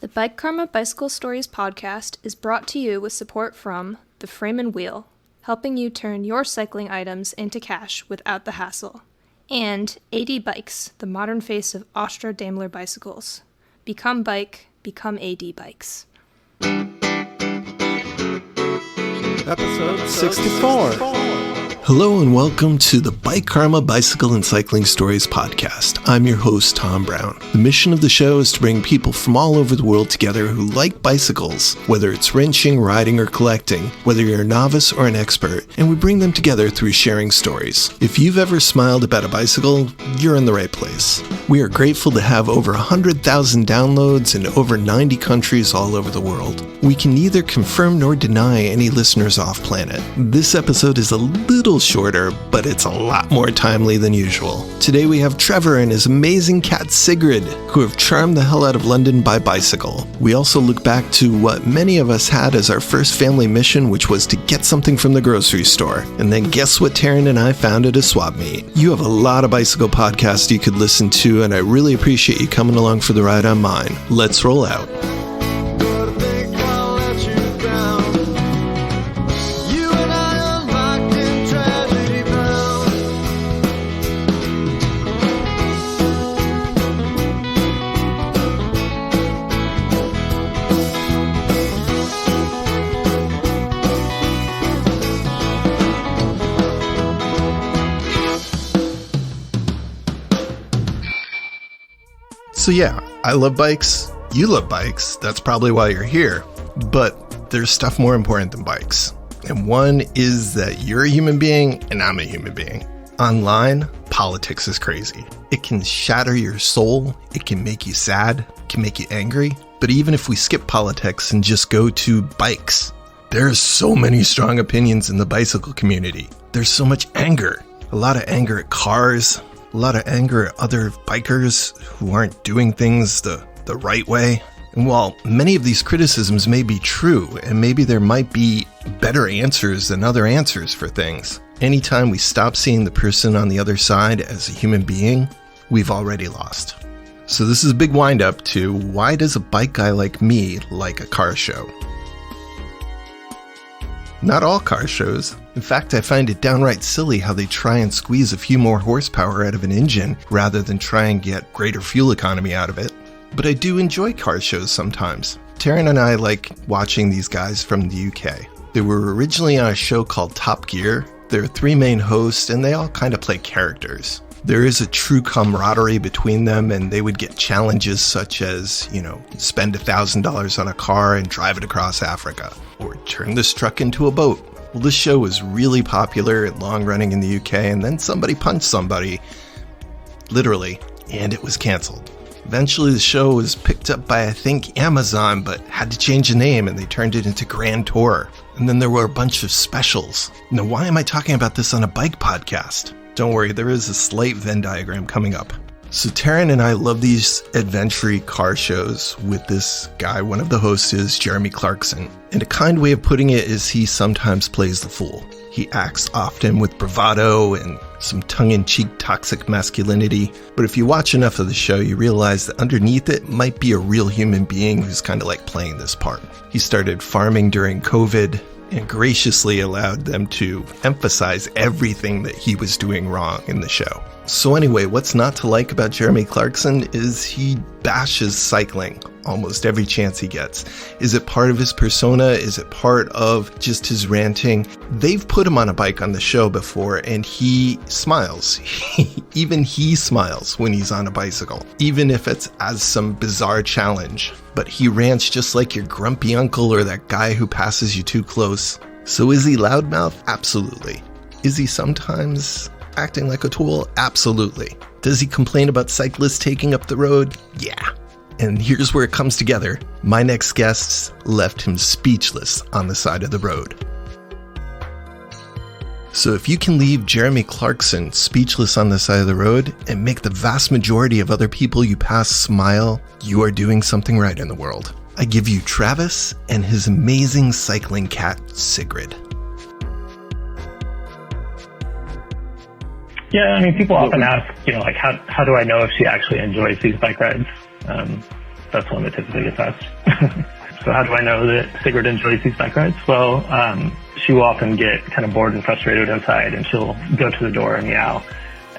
The Bike Karma Bicycle Stories podcast is brought to you with support from the Frame and Wheel, helping you turn your cycling items into cash without the hassle, and AD Bikes, the modern face of Austro-Daimler bicycles. Become bike, become AD Bikes. Episode 64. Hello and welcome to the Bike Karma Bicycle and Cycling Stories podcast. I'm your host, Tom Brown. The mission of the show is to bring people from all over the world together who like bicycles, whether it's wrenching, riding, or collecting, whether you're a novice or an expert, and we bring them together through sharing stories. If you've ever smiled about a bicycle, you're in the right place. We are grateful to have over 100,000 downloads in over 90 countries all over the world. We can neither confirm nor deny any listeners off planet. This episode is a little shorter, but it's a lot more timely than usual. Today we have Trevor and his amazing cat Sigrid, who have charmed the hell out of London by bicycle. We also look back to what many of us had as our first family mission, which was to get something from the grocery store. And then guess what Tarran and I found at a swap meet? You have a lot of bicycle podcasts you could listen to, and I really appreciate you coming along for the ride on mine. Let's roll out. So yeah, I love bikes, you love bikes, that's probably why you're here, but there's stuff more important than bikes. And one is that you're a human being and I'm a human being. Online, politics is crazy. It can shatter your soul, it can make you sad, it can make you angry. But even if we skip politics and just go to bikes, there's so many strong opinions in the bicycle community. There's so much anger, a lot of anger at cars, a lot of anger at other bikers who aren't doing things the right way. And while many of these criticisms may be true, and maybe there might be better answers than other answers for things, anytime we stop seeing the person on the other side as a human being, we've already lost. So this is a big wind-up to why does a bike guy like me like a car show? Not all car shows. In fact, I find it downright silly how they try and squeeze a few more horsepower out of an engine rather than try and get greater fuel economy out of it. But I do enjoy car shows sometimes. Tarran and I like watching these guys from the UK. They were originally on a show called Top Gear. There are three main hosts and they all kind of play characters. There is a true camaraderie between them, and they would get challenges such as, spend $1,000 on a car and drive it across Africa, or turn this truck into a boat. Well, this show was really popular and long running in the UK, and then somebody punched somebody, literally, and it was canceled. Eventually the show was picked up by, I think, Amazon, but had to change the name, and they turned it into Grand Tour. And then there were a bunch of specials. Now, why am I talking about this on a bike podcast? Don't worry, there is a slight Venn diagram coming up. So Tarran and I love these adventure car shows with this guy. One of the hosts is Jeremy Clarkson. And a kind way of putting it is he sometimes plays the fool. He acts often with bravado and some tongue-in-cheek toxic masculinity. But if you watch enough of the show, you realize that underneath it might be a real human being who's kind of like playing this part. He started farming during COVID and graciously allowed them to emphasize everything that he was doing wrong in the show. So anyway, what's not to like about Jeremy Clarkson is he bashes cycling almost every chance he gets. Is it part of his persona? Is it part of just his ranting? They've put him on a bike on the show before and he smiles. Even he smiles when he's on a bicycle, even if it's as some bizarre challenge. But he rants just like your grumpy uncle or that guy who passes you too close. So is he loudmouth? Absolutely. Is he sometimes acting like a tool? Absolutely. Does he complain about cyclists taking up the road? Yeah. And here's where it comes together. My next guests left him speechless on the side of the road. So if you can leave Jeremy Clarkson speechless on the side of the road and make the vast majority of other people you pass smile, you are doing something right in the world. I give you Travis and his amazing cycling cat, Sigrid. Yeah, I mean, people often ask, how do I know if she actually enjoys these bike rides? that's one that typically gets asked. So how do I know that Sigrid enjoys these bike rides? Well, she will often get kind of bored and frustrated inside, and she'll go to the door and meow.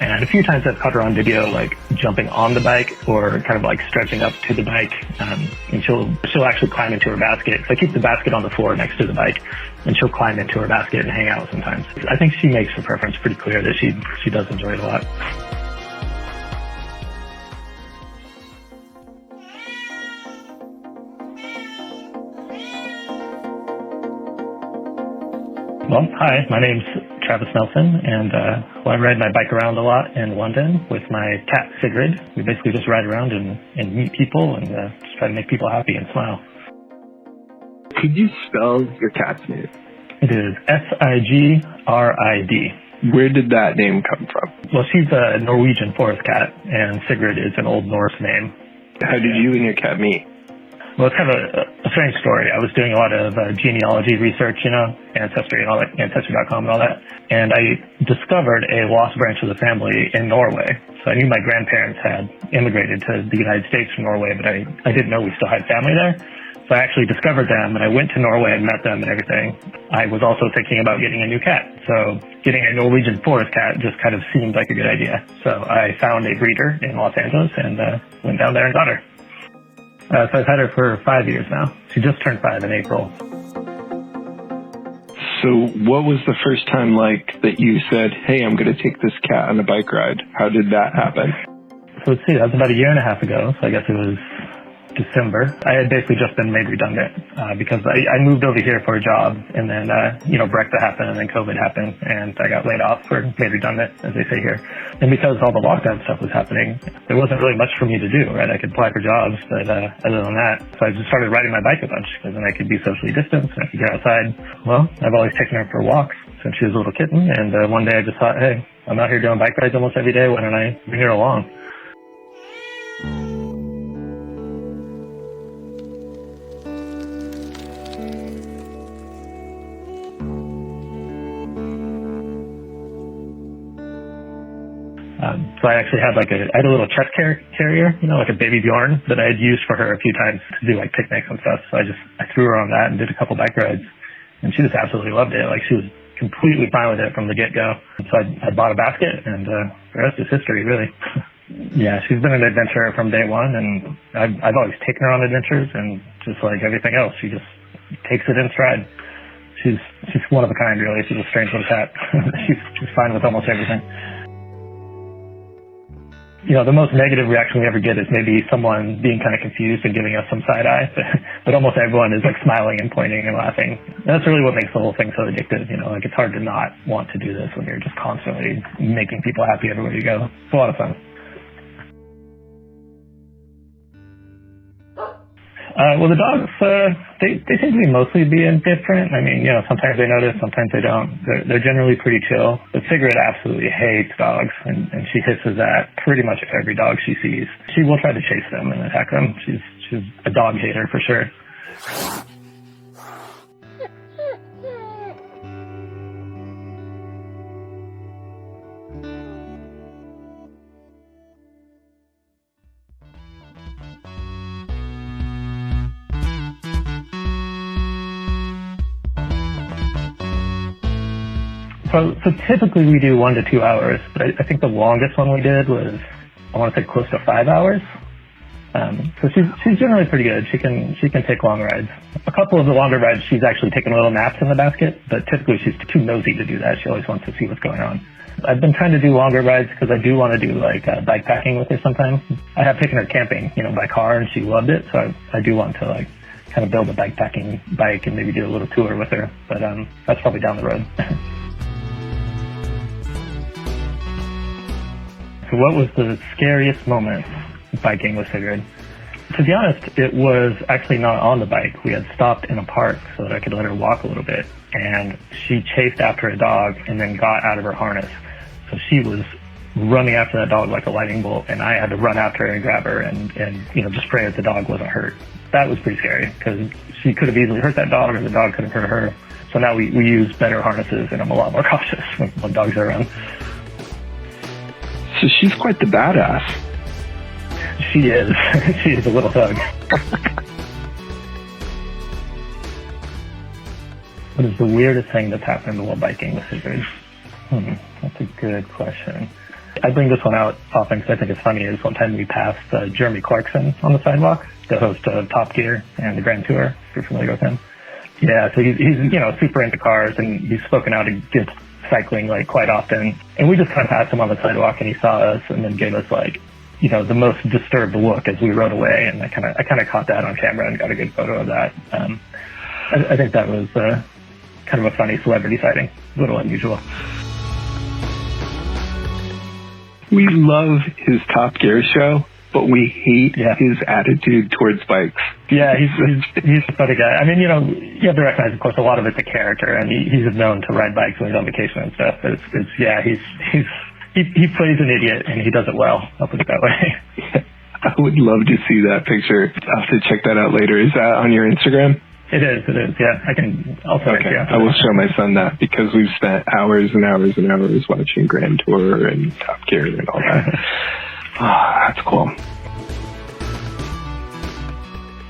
And a few times I've caught her on video, like jumping on the bike or kind of like stretching up to the bike. And she'll actually climb into her basket. So I keep the basket on the floor next to the bike, and she'll climb into her basket and hang out sometimes. I think she makes her preference pretty clear that she does enjoy it a lot. Well, hi, my name's Travis Nelson, and I ride my bike around a lot in London with my cat Sigrid. We basically just ride around and meet people and just try to make people happy and smile. Could you spell your cat's name? It is Sigrid. Where did that name come from? Well, she's a Norwegian forest cat, and Sigrid is an Old Norse name. How did you and your cat meet? Well, it's kind of a strange story. I was doing a lot of genealogy research, Ancestry and all that, Ancestry.com and all that. And I discovered a lost branch of the family in Norway. So I knew my grandparents had immigrated to the United States from Norway, but I didn't know we still had family there. So I actually discovered them, and I went to Norway and met them and everything. I was also thinking about getting a new cat. So getting a Norwegian forest cat just kind of seemed like a good idea. So I found a breeder in Los Angeles and went down there and got her. So I've had her for 5 years now. She just turned 5 in April. So what was the first time like that you said, hey, I'm going to take this cat on a bike ride? How did that happen? So let's see, that was about 1.5 years ago. So I guess it was December. I had basically just been made redundant because I moved over here for a job, and then, Brexit happened, and then COVID happened, and I got laid off or made redundant, as they say here. And because all the lockdown stuff was happening, there wasn't really much for me to do, right? I could apply for jobs, but other than that, so I just started riding my bike a bunch, because then I could be socially distanced, and I could get outside. Well, I've always taken her for walks since she was a little kitten, and one day I just thought, hey, I'm out here doing bike rides almost every day, why don't I bring her along? So I actually had I had a little chest carrier, like a baby Bjorn that I had used for her a few times to do like picnics and stuff. So I threw her on that and did a couple bike rides, and she just absolutely loved it. Like, she was completely fine with it from the get-go. So I bought a basket, and the rest is history, really. Yeah, she's been an adventurer from day one, and I've always taken her on adventures, and just like everything else, she just takes it in stride. She's one of a kind, really. She's a strange little cat. She's fine with almost everything. The most negative reaction we ever get is maybe someone being kind of confused and giving us some side eye, but almost everyone is like smiling and pointing and laughing. And that's really what makes the whole thing so addictive. It's hard to not want to do this when you're just constantly making people happy everywhere you go. It's a lot of fun. Well, the dogs, they seem to be mostly being different. I mean, sometimes they notice, sometimes they don't. They're generally pretty chill. But Sigrid absolutely hates dogs, and she hisses at pretty much every dog she sees. She will try to chase them and attack them. She's a dog hater for sure. So typically we do 1 to 2 hours, but I think the longest one we did was, I want to say, close to 5 hours. So she's generally pretty good. She can take long rides. A couple of the longer rides, she's actually taken little naps in the basket, but typically she's too nosy to do that. She always wants to see what's going on. I've been trying to do longer rides because I do want to do bike packing with her sometimes. I have taken her camping, by car, and she loved it. So I do want to kind of build a bike packing bike and maybe do a little tour with her. But that's probably down the road. So what was the scariest moment biking with Sigrid? To be honest, it was actually not on the bike. We had stopped in a park so that I could let her walk a little bit, and she chased after a dog and then got out of her harness. So she was running after that dog like a lightning bolt, and I had to run after her and grab her and just pray that the dog wasn't hurt. That was pretty scary because she could have easily hurt that dog, or the dog could have hurt her. So now we use better harnesses, and I'm a lot more cautious when dogs are around. So she's quite the badass. She is. She is a little thug. What is the weirdest thing that's happened while biking with Sigrid? That's a good question. I bring this one out often because I think it's funny. Is one time we passed Jeremy Clarkson on the sidewalk, the host of Top Gear and the Grand Tour, if you're familiar with him. Yeah, so he's super into cars, and he's spoken out against cycling like quite often. And we just kind of passed him on the sidewalk, and he saw us and then gave us like, the most disturbed look as we rode away. And I kind of caught that on camera and got a good photo of that. I think that was kind of a funny celebrity sighting, a little unusual. We love his Top Gear show, but we hate his attitude towards bikes. Yeah, he's a funny guy. I mean, you have to recognize, of course, a lot of it's a character, and he's known to ride bikes when he's on vacation and stuff. But he plays an idiot, and he does it well. I'll put it that way. I would love to see that picture. I'll have to check that out later. Is that on your Instagram? It is, yeah. I'll send it to you. I will show my son that because we've spent hours and hours and hours watching Grand Tour and Top Gear and all that. That's cool.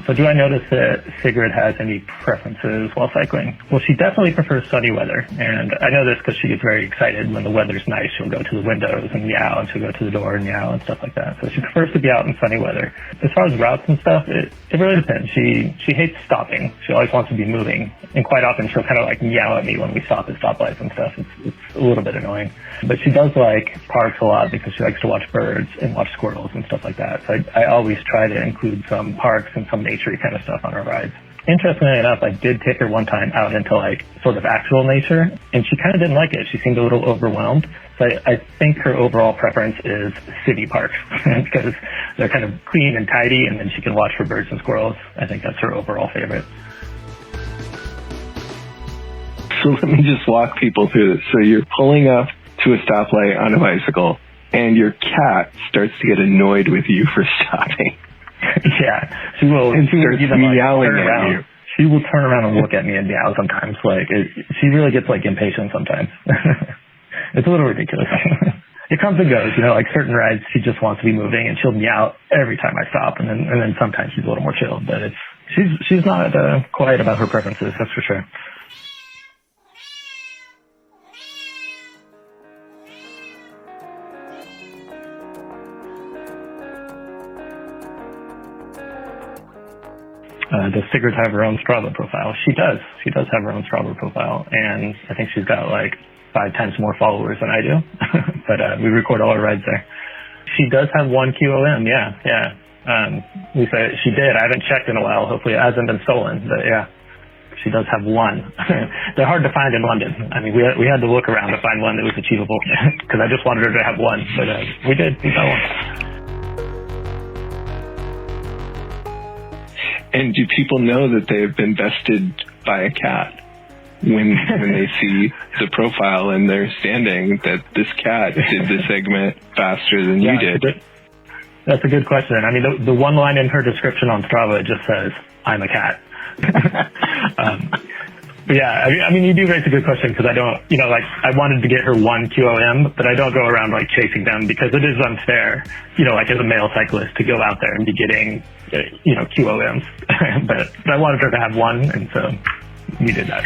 So do I notice that Sigrid has any preferences while cycling? Well, she definitely prefers sunny weather. And I know this because she gets very excited when the weather's nice. She'll go to the windows and meow, and she'll go to the door and meow and stuff like that. So she prefers to be out in sunny weather. As far as routes and stuff, it really depends. She hates stopping. She always wants to be moving. And quite often she'll kind of like meow at me when we stop at stoplights and stuff. It's a little bit annoying. But she does like parks a lot because she likes to watch birds and watch squirrels and stuff like that. So I always try to include some parks and some nature kind of stuff on our rides. Interestingly enough, I did take her one time out into like sort of actual nature, and she kind of didn't like it. She seemed a little overwhelmed. So I think her overall preference is city parks because they're kind of clean and tidy, and then she can watch for birds and squirrels. I think that's her overall favorite. So let me just walk people through this. So you're pulling up to a stoplight on a bicycle, and your cat starts to get annoyed with you for stopping. Yeah, she will. And starts meowing at you. She will turn around and look at me and meow sometimes. She really gets impatient sometimes. It's a little ridiculous. It comes and goes, like certain rides she just wants to be moving, and she'll meow every time I stop, and then sometimes she's a little more chill. But she's not quiet about her preferences, that's for sure. Does Sigrid have her own Strava profile? She does. She does have her own Strava profile, and I think she's got 5 times more followers than I do. But we record all our rides there. She does have one QOM, yeah. Lisa, she did. I haven't checked in a while. Hopefully it hasn't been stolen, but yeah. She does have one. They're hard to find in London. I mean, we had to look around to find one that was achievable because I just wanted her to have one, but we did. We got one. And do people know that they have been bested by a cat when they see the profile and they're standing that this cat did the segment faster than you did? That's a good question. I mean, the one line in her description on Strava just says, "I'm a cat." Yeah, I mean, you do raise a good question because I don't, I wanted to get her one QOM, but I don't go around chasing them because it is unfair, as a male cyclist to go out there and be getting, QOMs. but I wanted her to have one, and so we did that.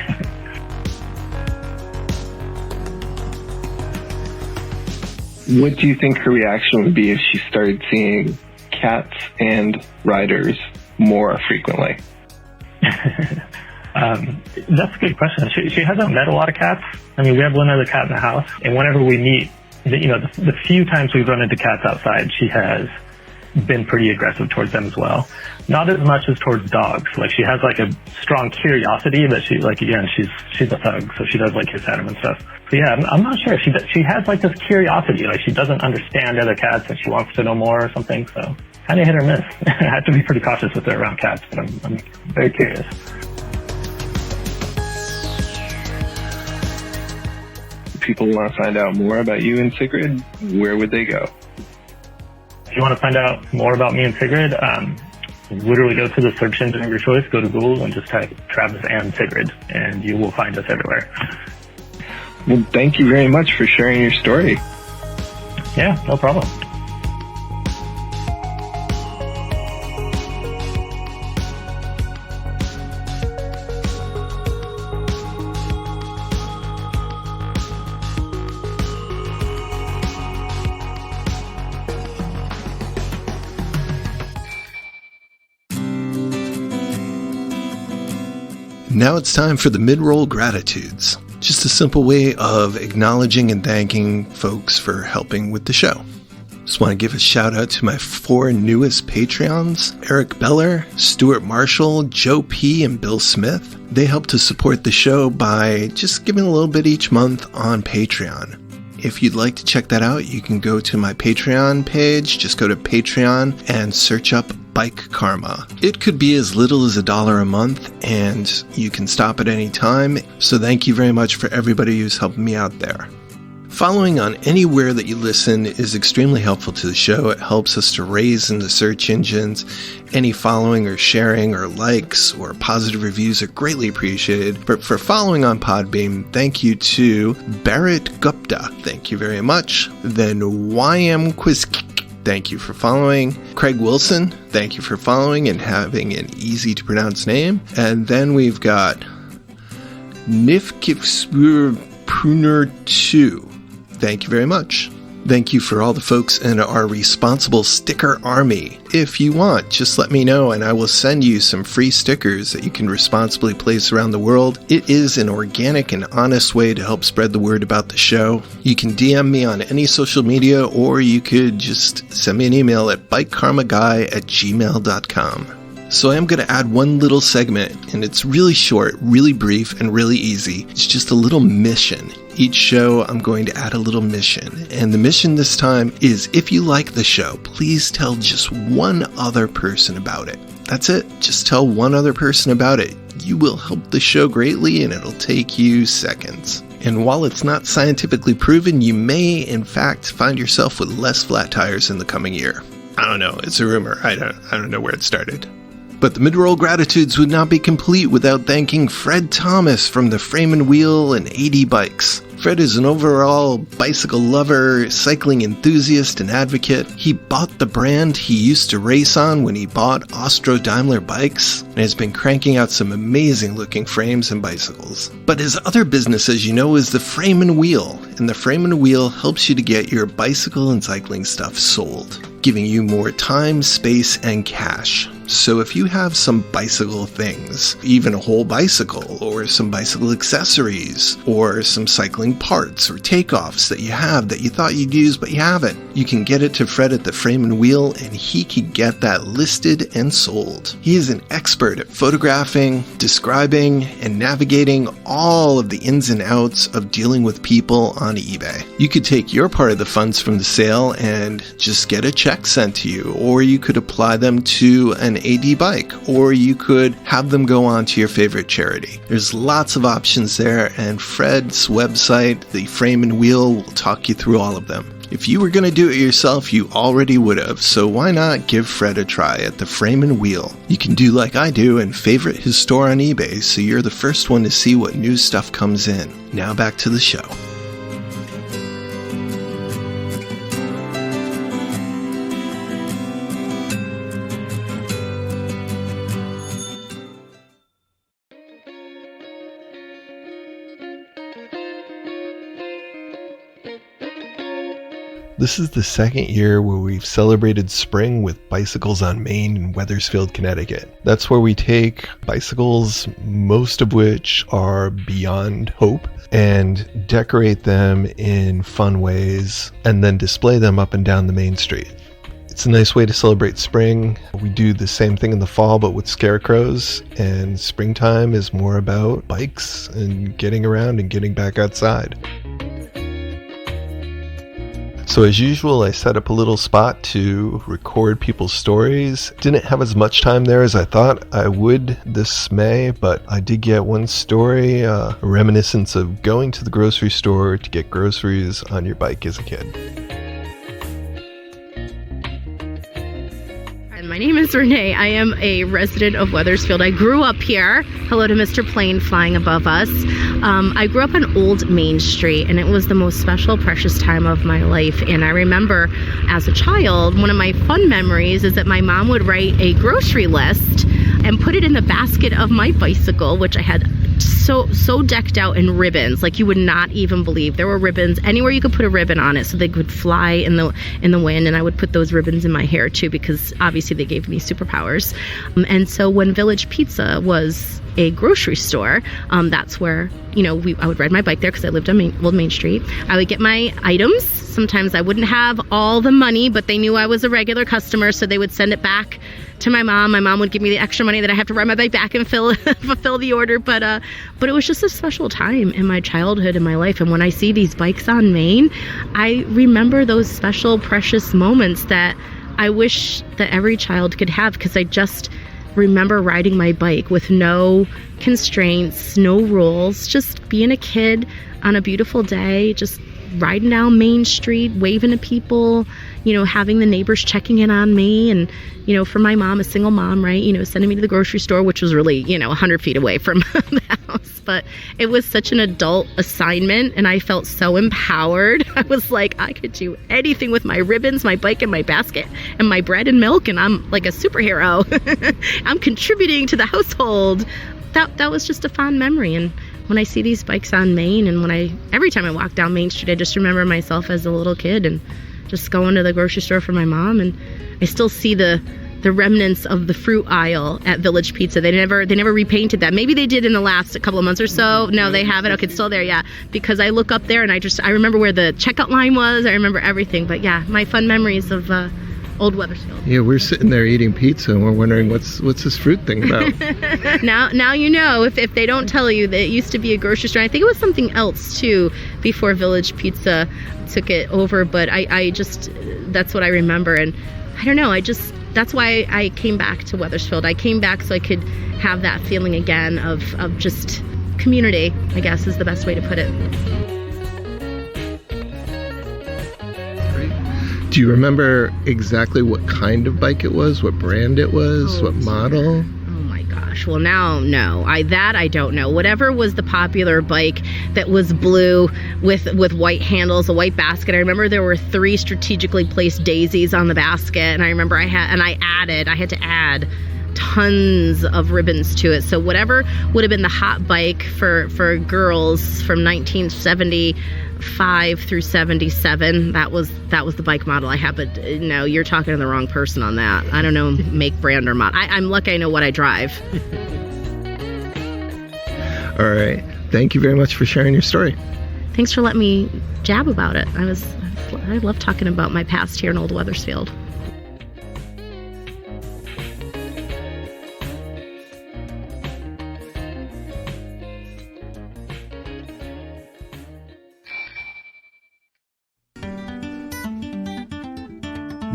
What do you think her reaction would be if she started seeing cats and riders more frequently? That's a good question. She hasn't met a lot of cats. I mean, we have one other cat in the house, and whenever we meet, the few times we've run into cats outside, she has been pretty aggressive towards them as well. Not as much as towards dogs. She has a strong curiosity that she, again, she's a thug, so she does hiss at them and stuff. So yeah, I'm not sure. She has this curiosity, she doesn't understand other cats and she wants to know more or something. So kind of hit or miss. I have to be pretty cautious with her around cats, but I'm very curious. People want to find out more about you and Sigrid, where would they go? If you want to find out more about me and Sigrid, literally go to the search engine of your choice, go to Google and just type Travis and Sigrid, and you will find us everywhere. Well, thank you very much for sharing your story. Yeah, no problem. Now it's time for the mid-roll gratitudes. Just a simple way of acknowledging and thanking folks for helping with the show. Just want to give a shout out to my 4 newest Patreons, Eric Beller, Stuart Marshall, Joe P., and Bill Smith. They help to support the show by just giving a little bit each month on Patreon. If you'd like to check that out, you can go to my Patreon page. Just go to Patreon and search up Bike Karma. It could be as little as $1 a month, and you can stop at any time. So thank you very much for everybody who's helping me out there. Following on anywhere that you listen is extremely helpful to the show. It helps us to raise in the search engines. Any following or sharing or likes or positive reviews are greatly appreciated. But for following on Podbean, thank you to Barrett Gupta. Thank you very much. Then YM Quiz. Thank you for following. Craig Wilson, thank you for following and having an easy to pronounce name. And then we've got Nifkipspruner2. Thank you very much. Thank you for all the folks in our responsible sticker army. If you want, just let me know and I will send you some free stickers that you can responsibly place around the world. It is an organic and honest way to help spread the word about the show. You can DM me on any social media, or you could just send me an email at bikekarmaguy@gmail.com. So I am going to add one little segment, and it's really short, really brief, and really easy. It's just a little mission. Each show, I'm going to add a little mission. And the mission this time is, if you like the show, please tell just one other person about it. That's it. Just tell one other person about it. You will help the show greatly, and it'll take you seconds. And while it's not scientifically proven, you may, in fact, find yourself with less flat tires in the coming year. I don't know. It's a rumor. I don't know where it started. But the mid-roll gratitudes would not be complete without thanking Fred Thomas from the Frame and Wheel and 80 Bikes. Fred is an overall bicycle lover, cycling enthusiast, and advocate. He bought the brand he used to race on when he bought Austro Daimler bikes, and has been cranking out some amazing looking frames and bicycles. But his other business, as you know, is the Frame and Wheel, and the Frame and Wheel helps you to get your bicycle and cycling stuff sold, giving you more time, space, and cash. So if you have some bicycle things, even a whole bicycle, or some bicycle accessories, or some cycling parts or takeoffs that you have that you thought you'd use but you haven't, you can get it to Fred at the Frame and Wheel, and he can get that listed and sold. He is an expert at photographing, describing, and navigating all of the ins and outs of dealing with people on eBay. You could take your part of the funds from the sale and just get a check sent to you, or you could apply them to an AD bike, or you could have them go on to your favorite charity. There's lots of options there, and Fred's website, the Frame and Wheel, will talk you through all of them. If you were going to do it yourself, you already would have, so why not give Fred a try at the Frame and Wheel? You can do like I do and favorite his store on eBay, so you're the first one to see what new stuff comes in. Now back to the show. This is the second year where we've celebrated spring with Bicycles on Main in Wethersfield, Connecticut. That's where we take bicycles, most of which are beyond hope, and decorate them in fun ways, and then display them up and down the main street. It's a nice way to celebrate spring. We do the same thing in the fall, but with scarecrows, and springtime is more about bikes and getting around and getting back outside. So as usual, I set up a little spot to record people's stories. Didn't have as much time there as I thought I would this May, but I did get one story, a reminiscence of going to the grocery store to get groceries on your bike as a kid. My name is Renee. I am a resident of Wethersfield. I grew up here. Hello to Mr. Plane flying above us. I grew up on Old Main Street, and it was the most special, precious time of my life. And I remember as a child, one of my fun memories is that my mom would write a grocery list and put it in the basket of my bicycle, which I had so decked out in ribbons, like you would not even believe. There were ribbons anywhere you could put a ribbon on it, so they could fly in the wind. And I would put those ribbons in my hair too, because obviously they gave me superpowers. And so when Village Pizza was a grocery store, that's where, I would ride my bike there because I lived on Old Main Street. I would get my items. Sometimes I wouldn't have all the money, but they knew I was a regular customer, so they would send it back to my mom. My mom would give me the extra money that I have to ride my bike back and fulfill the order. But it was just a special time in my childhood, in my life. And when I see these bikes on Main, I remember those special, precious moments that I wish that every child could have, because I just remember riding my bike with no constraints, no rules, just being a kid on a beautiful day, just riding down Main Street, waving to people, having the neighbors checking in on me. And, for my mom, a single mom, right, sending me to the grocery store, which was really, 100 feet away from the house. But it was such an adult assignment, and I felt so empowered. I was like, I could do anything with my ribbons, my bike, and my basket, and my bread and milk, and I'm like a superhero. I'm contributing to the household. That was just a fond memory. And when I see these bikes on Main, and every time I walk down Main Street, I just remember myself as a little kid and just going to the grocery store for my mom. And I still see the remnants of the fruit aisle at Village Pizza. They never repainted that. Maybe they did in the last couple of months or so. No, they haven't. Okay, it's still there, yeah. Because I look up there and I remember where the checkout line was. I remember everything. But yeah, my fun memories of Old Wethersfield. Yeah, we're sitting there eating pizza and we're wondering what's this fruit thing about. Now you know, if they don't tell you that it used to be a grocery store. I think it was something else too before Village Pizza took it over, but I just, that's what I remember. And I don't know, that's why I came back to Wethersfield. I came back so I could have that feeling again of just community, I guess is the best way to put it. Do you remember exactly what kind of bike it was, what brand it was, what model? Oh my gosh. Well, now, no. I don't know. Whatever was the popular bike that was blue with white handles, a white basket. I remember there were 3 strategically placed daisies on the basket, and I remember I had to add tons of ribbons to it. So whatever would have been the hot bike for girls from 1975 through 77, that was the bike model I had. But no, you're talking to the wrong person on that. I don't know make, brand, or model. I'm lucky I know what I drive. All right. Thank you very much for sharing your story. Thanks for letting me jab about it. I love talking about my past here in Old Wethersfield.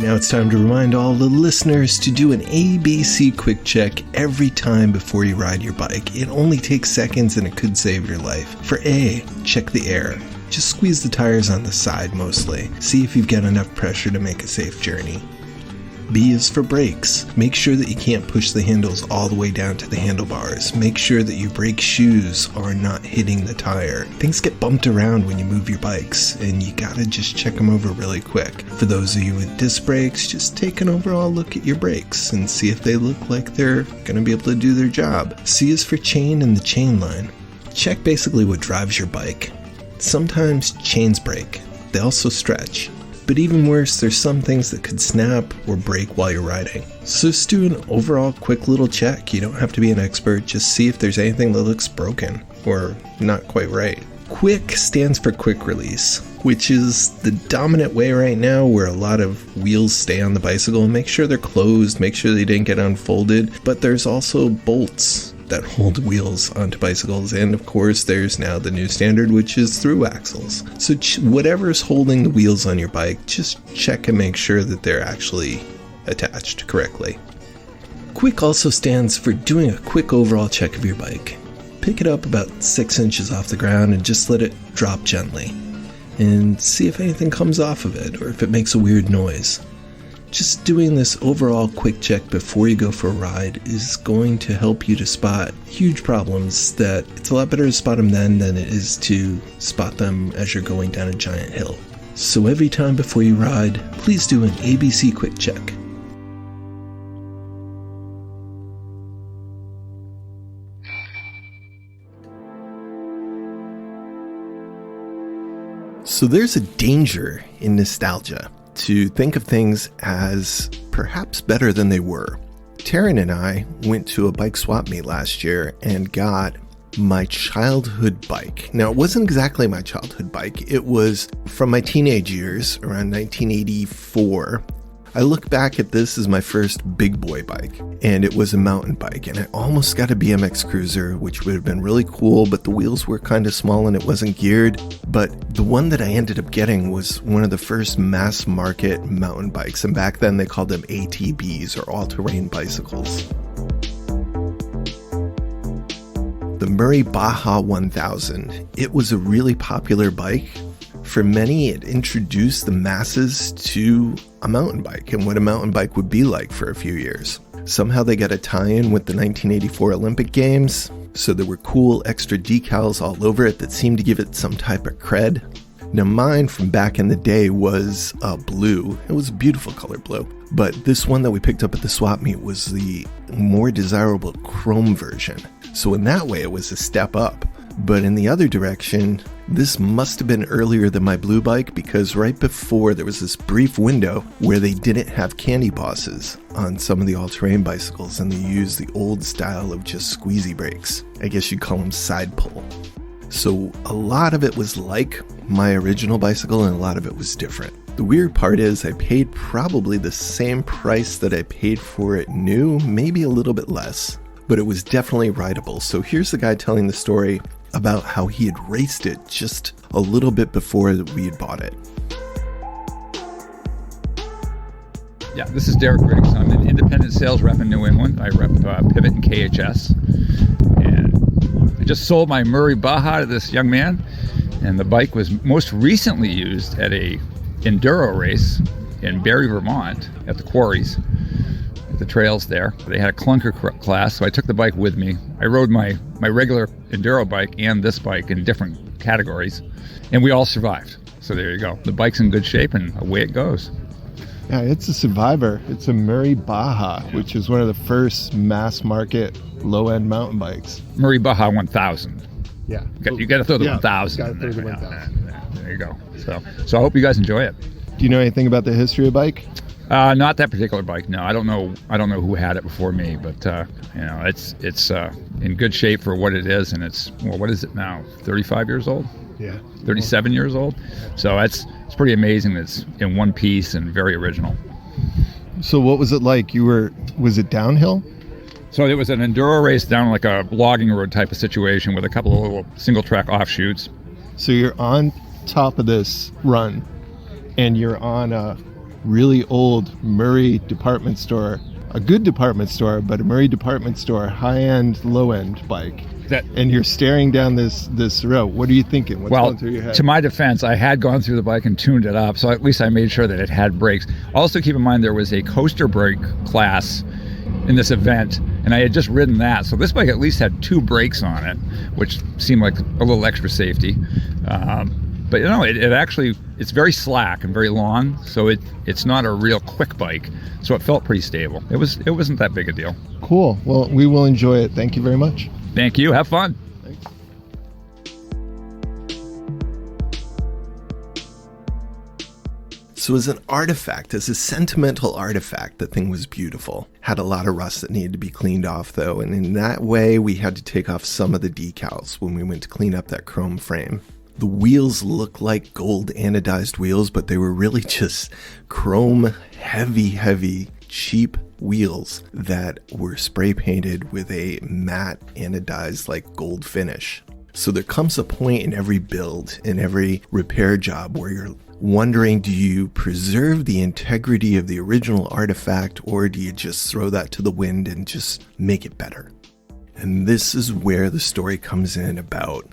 Now it's time to remind all the listeners to do an ABC quick check every time before you ride your bike. It only takes seconds and it could save your life. For A, check the air. Just squeeze the tires on the side mostly. See if you've got enough pressure to make a safe journey. B is for brakes. Make sure that you can't push the handles all the way down to the handlebars. Make sure that your brake shoes are not hitting the tire. Things get bumped around when you move your bikes, and you gotta just check them over really quick. For those of you with disc brakes, just take an overall look at your brakes and see if they look like they're gonna be able to do their job. C is for chain and the chain line. Check basically what drives your bike. Sometimes chains break. They also stretch. But even worse, there's some things that could snap or break while you're riding. So just do an overall quick little check. You don't have to be an expert, just see if there's anything that looks broken or not quite right. Quick stands for quick release, which is the dominant way right now where a lot of wheels stay on the bicycle. Make sure they're closed, make sure they didn't get unfolded, but there's also bolts that hold wheels onto bicycles, and of course there's now the new standard, which is through axles. So whatever's holding the wheels on your bike, just check and make sure that they're actually attached correctly. Quick also stands for doing a quick overall check of your bike. Pick it up about 6 inches off the ground and just let it drop gently, and see if anything comes off of it or if it makes a weird noise. Just doing this overall quick check before you go for a ride is going to help you to spot huge problems that it's a lot better to spot them then than it is to spot them as you're going down a giant hill. So every time before you ride, please do an ABC quick check. So there's a danger in nostalgia to think of things as perhaps better than they were. Tarran and I went to a bike swap meet last year and got my childhood bike. Now, it wasn't exactly my childhood bike. It was from my teenage years, around 1984. I look back at this as my first big boy bike, and it was a mountain bike, and I almost got a BMX Cruiser, which would have been really cool, but the wheels were kind of small and it wasn't geared. But the one that I ended up getting was one of the first mass market mountain bikes, and back then they called them ATBs, or all-terrain bicycles. The Murray Baja 1000. It was a really popular bike. For many, it introduced the masses to a mountain bike and what a mountain bike would be like for a few years. Somehow they got a tie-in with the 1984 Olympic Games, so there were cool extra decals all over it that seemed to give it some type of cred. Now mine from back in the day was blue. It was a beautiful color blue. But this one that we picked up at the swap meet was the more desirable chrome version. So in that way, it was a step up. But in the other direction, this must have been earlier than my blue bike, because right before there was this brief window where they didn't have candy bosses on some of the all-terrain bicycles, and they used the old style of just squeezy brakes. I guess you'd call them side pull. So a lot of it was like my original bicycle, and a lot of it was different. The weird part is I paid probably the same price that I paid for it new, maybe a little bit less, but it was definitely rideable. So here's the guy telling the story about how he had raced it just a little bit before we had bought it. Yeah, this is Derek Riggs. I'm an independent sales rep in New England. I rep Pivot and KHS. And I just sold my Murray Baja to this young man. And the bike was most recently used at a enduro race in Barrie, Vermont at the quarries, at the trails there. They had a clunker class, so I took the bike with me. I rode my regular enduro bike and this bike in different categories, and we all survived. So there you go. The bike's in good shape, and away it goes. Yeah, it's a survivor. It's a Murray Baja, which is one of the first mass market low-end mountain bikes. Murray Baja 1000. Yeah. You got to throw the 1000. Got to throw the 1000. There you go. So I hope you guys enjoy it. Do you know anything about the history of the bike? Not that particular bike. No, I don't know who had it before me, but it's in good shape for what it is, and it's, well, what is it now? 35 years old? Yeah. 37 years old. So it's pretty amazing that it's in one piece and very original. So what was it like? Was it downhill? So it was an enduro race down like a logging road type of situation with a couple of little single track offshoots. So you're on top of this run, and you're on a really old Murray department store, a good department store, but a Murray department store, high-end, low-end bike. And you're staring down this road. What are you thinking? What's going through your head? To my defense, I had gone through the bike and tuned it up, so at least I made sure that it had brakes. Also, keep in mind there was a coaster brake class in this event, and I had just ridden that, so this bike at least had 2 brakes on it, which seemed like a little extra safety. But it actually, it's very slack and very long, so it's not a real quick bike, so it felt pretty stable. It wasn't that big a deal. Cool. Well, we will enjoy it. Thank you very much. Thank you. Have fun. Thanks. So as an artifact, as a sentimental artifact, the thing was beautiful. Had a lot of rust that needed to be cleaned off, though, and in that way, we had to take off some of the decals when we went to clean up that chrome frame. The wheels looked like gold anodized wheels, but they were really just chrome, heavy, cheap wheels that were spray painted with a matte anodized like gold finish. So there comes a point in every build, in every repair job, where you're wondering, do you preserve the integrity of the original artifact, or do you just throw that to the wind and just make it better? And this is where the story comes in about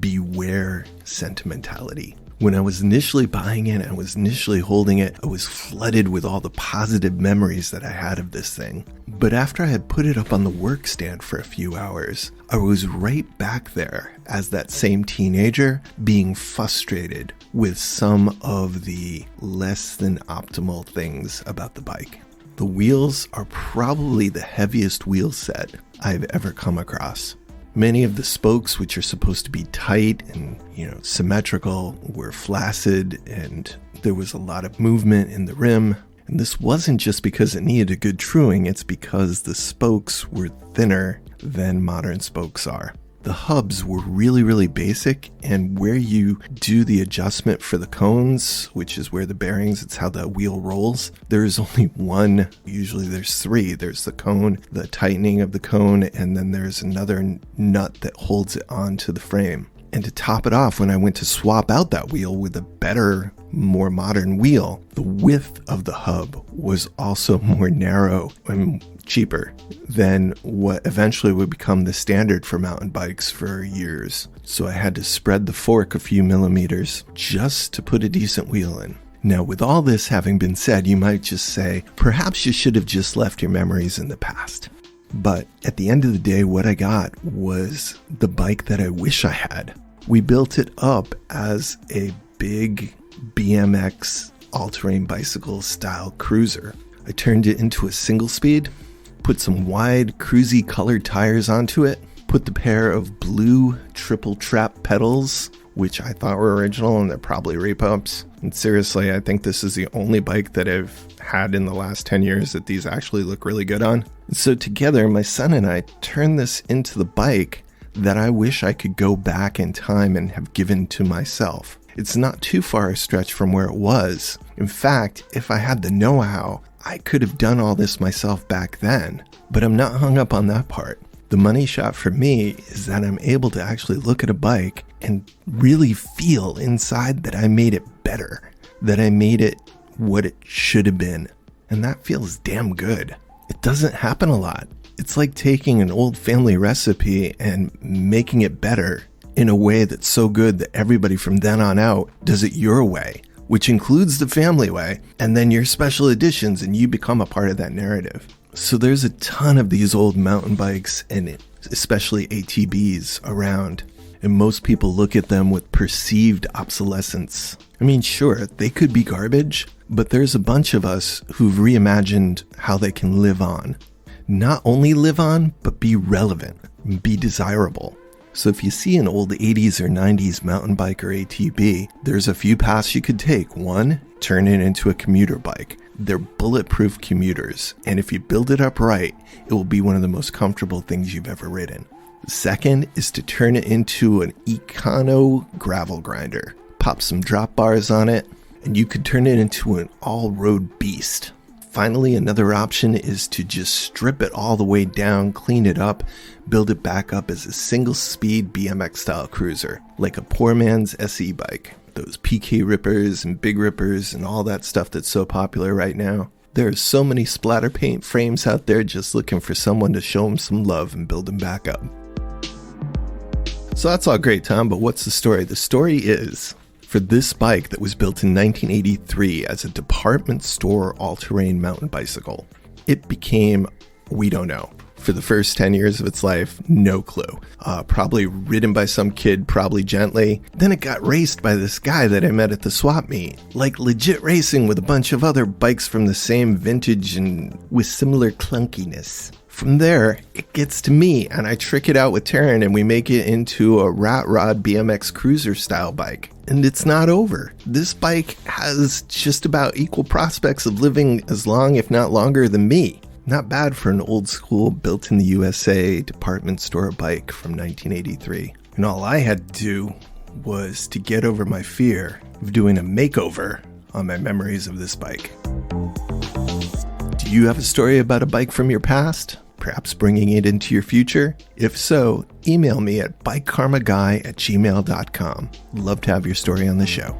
beware sentimentality. When I was initially buying it, I was initially holding it, I was flooded with all the positive memories that I had of this thing. But after I had put it up on the work stand for a few hours, I was right back there as that same teenager, being frustrated with some of the less than optimal things about the bike. The wheels are probably the heaviest wheel set I've ever come across. Many of the spokes, which are supposed to be tight and, symmetrical, were flaccid, and there was a lot of movement in the rim. And this wasn't just because it needed a good truing, it's because the spokes were thinner than modern spokes are. The hubs were really, really basic, and where you do the adjustment for the cones, which is where the bearings, it's how the wheel rolls, there's only one, usually there's three. There's the cone, the tightening of the cone, and then there's another nut that holds it onto the frame. And to top it off, when I went to swap out that wheel with a better, more modern wheel, the width of the hub was also more narrow and cheaper than what eventually would become the standard for mountain bikes for years. So I had to spread the fork a few millimeters just to put a decent wheel in. Now, with all this having been said, you might just say, perhaps you should have just left your memories in the past. But at the end of the day, what I got was the bike that I wish I had. We built it up as a big BMX all-terrain bicycle style cruiser. I turned it into a single speed, put some wide cruisy colored tires onto it, put the pair of blue triple trap pedals, which I thought were original and they're probably repumps. And seriously, I think this is the only bike that I've had in the last 10 years that these actually look really good on. And so together, my son and I turned this into the bike that I wish I could go back in time and have given to myself. It's not too far a stretch from where it was. In fact, if I had the know-how, I could have done all this myself back then. But I'm not hung up on that part. The money shot for me is that I'm able to actually look at a bike and really feel inside that I made it better, that I made it what it should have been. And that feels damn good. It doesn't happen a lot. It's like taking an old family recipe and making it better in a way that's so good that everybody from then on out does it your way, which includes the family way, and then your special editions, and you become a part of that narrative. So there's a ton of these old mountain bikes, and especially ATBs around, and most people look at them with perceived obsolescence. I mean, sure, they could be garbage, but there's a bunch of us who've reimagined how they can live on. Not only live on, but be relevant, be desirable. So if you see an old 80s or 90s mountain bike or ATB, there's a few paths you could take. One, turn it into a commuter bike. They're bulletproof commuters, and if you build it up right, it will be one of the most comfortable things you've ever ridden. The second is to turn it into an econo gravel grinder. Pop some drop bars on it, and you could turn it into an all-road beast. Finally, another option is to just strip it all the way down, clean it up, build it back up as a single-speed BMX-style cruiser, like a poor man's SE bike. Those PK rippers and big rippers and all that stuff that's so popular right now. There are so many splatter paint frames out there just looking for someone to show them some love and build them back up. So that's all great, Tom, but what's the story? The story is, for this bike that was built in 1983 as a department store all-terrain mountain bicycle, it became, we don't know. For the first 10 years of its life, no clue. Probably ridden by some kid, probably gently. Then it got raced by this guy that I met at the swap meet. Like legit racing with a bunch of other bikes from the same vintage and with similar clunkiness. From there, it gets to me, and I trick it out with Tarran, and we make it into a rat rod BMX cruiser style bike. And it's not over. This bike has just about equal prospects of living as long, if not longer, than me. Not bad for an old school built in the USA department store bike from 1983. And all I had to do was to get over my fear of doing a makeover on my memories of this bike. Do you have a story about a bike from your past? Perhaps bringing it into your future? If so, email me at bikekarmaguy@gmail.com. Love to have your story on the show.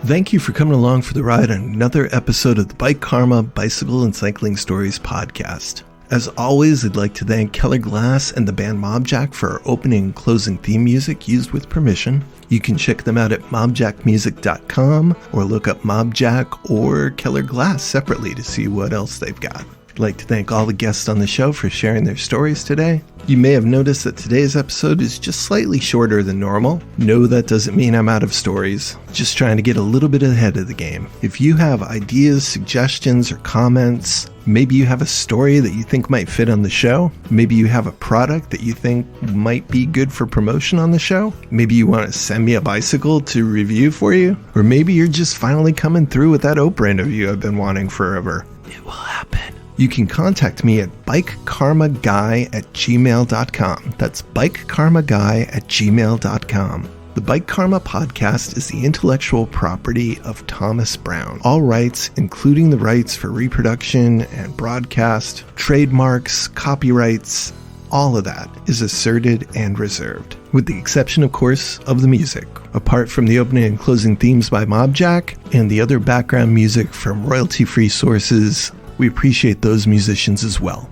Thank you for coming along for the ride on another episode of the Bike Karma Bicycle and Cycling Stories podcast. As always, I'd like to thank Keller Glass and the band Mobjack for our opening and closing theme music used with permission. You can check them out at mobjackmusic.com or look up Mobjack or Keller Glass separately to see what else they've got. I'd like to thank all the guests on the show for sharing their stories today. You may have noticed that today's episode is just slightly shorter than normal. No, that doesn't mean I'm out of stories. Just trying to get a little bit ahead of the game. If you have ideas, suggestions, or comments, maybe you have a story that you think might fit on the show. Maybe you have a product that you think might be good for promotion on the show. Maybe you want to send me a bicycle to review for you. Or maybe you're just finally coming through with that Oprah interview I've been wanting forever. It will happen. You can contact me at bikekarmaguy@gmail.com. That's bikekarmaguy@gmail.com. The Bike Karma podcast is the intellectual property of Thomas Brown. All rights, including the rights for reproduction and broadcast, trademarks, copyrights, all of that is asserted and reserved, with the exception, of course, of the music. Apart from the opening and closing themes by Mobjack and the other background music from royalty-free sources, we appreciate those musicians as well.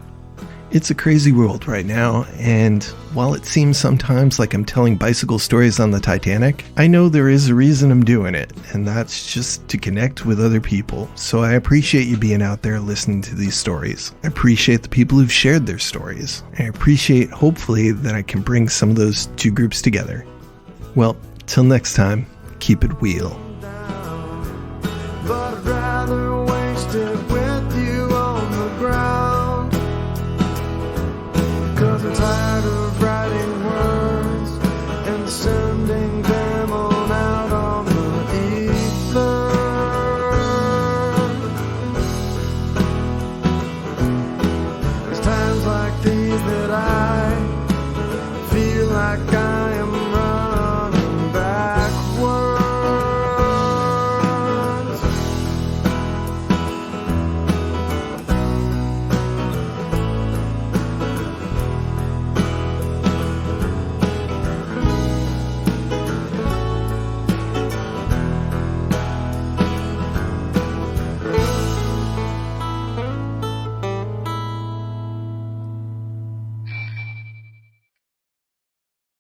It's a crazy world right now, and while it seems sometimes like I'm telling bicycle stories on the Titanic, I know there is a reason I'm doing it, and that's just to connect with other people. So I appreciate you being out there listening to these stories. I appreciate the people who've shared their stories. I appreciate, hopefully, that I can bring some of those two groups together. Well, till next time, keep it wheel. But I'd rather